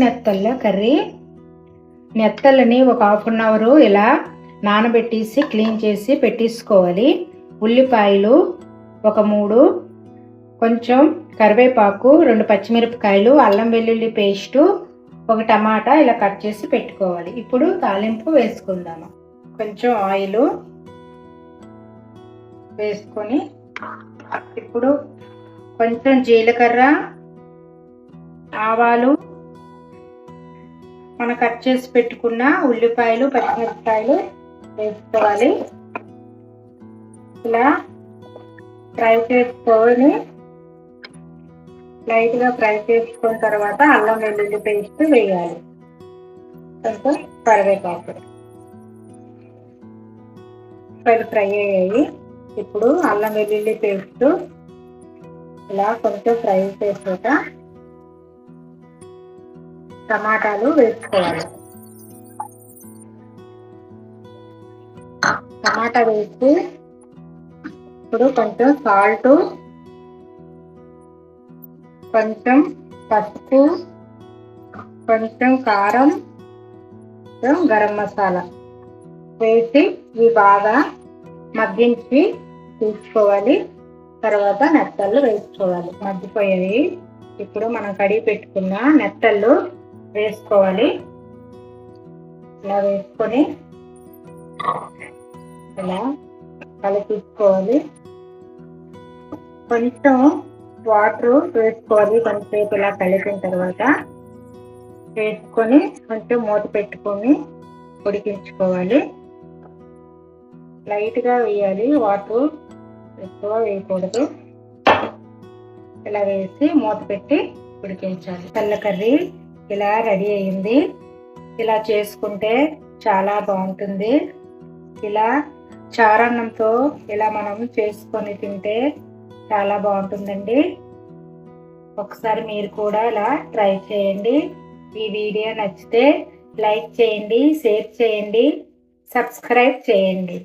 నెత్తళ్ళ curry. నెత్తళ్ళని ఒక half an hour ఇలా నానబెట్టేసి క్లీన్ చేసి పెట్టేసుకోవాలి. ఉల్లిపాయలు ఒక 3, కొంచెం కరివేపాకు, 2 పచ్చిమిరపకాయలు, అల్లం వెల్లుల్లి పేస్టు, ఒక టమాటా ఇలా కట్ చేసి పెట్టుకోవాలి. ఇప్పుడు తాలింపు వేసుకుందాము. కొంచెం ఆయిల్ వేసుకొని ఇప్పుడు కొంచెం జీలకర్ర, ఆవాలు, మనం కట్ చేసి పెట్టుకున్న ఉల్లిపాయలు, పచ్చిమిరపకాయలు వేసుకోవాలి. ఇలా ఫ్రై చేసుకొని లైట్గా ఫ్రై చేసుకున్న తర్వాత అల్లం వెల్లుల్లి పేస్ట్ వేయాలి. కొంచెం కరివేపాకు ఫ్రై అయ్యాయి. ఇప్పుడు అల్లం వెల్లుల్లి పేస్ట్ ఇలా కొంచెం ఫ్రై చేసాక టమాటాలు వేసుకోవాలి. టమాటా వేసి ఇప్పుడు కొంచెం సాల్ట్, కొంచెం పసుపు, కొంచెం కారం, గరం మసాలా వేసి ఇవి బాగా మగ్గించి తీసుకోవాలి. తర్వాత నెత్తళ్ళు వేసుకోవాలి. మగ్గిపోయాయి. ఇప్పుడు మనం కడిగి పెట్టుకున్న నెత్తళ్ళు వేసుకోవాలి. ఇలా వేసుకొని ఇలా కలిపేసుకోవాలి. కొంచెం వాటర్ వేసుకోవాలి. కొంచెంసేపు ఇలా కలిపిన తర్వాత వేసుకొని కొంచెం మూత పెట్టుకొని ఉడికించుకోవాలి. లైట్గా వేయాలి, వాటర్ ఎక్కువ వేయకూడదు. ఇలా వేసి మూత పెట్టి ఉడికించాలి. తెల్ల కర్రీ ఇలా రెడీ అయింది. ఇలా చేసుకుంటే చాలా బాగుంటుంది. ఇలా చారన్నంతో ఇలా మనం చేసుకొని తింటే చాలా బాగుంటుందండి. ఒకసారి మీరు కూడా ఇలా ట్రై చేయండి. ఈ వీడియో నచ్చితే లైక్ చేయండి, షేర్ చేయండి, సబ్స్క్రైబ్ చేయండి.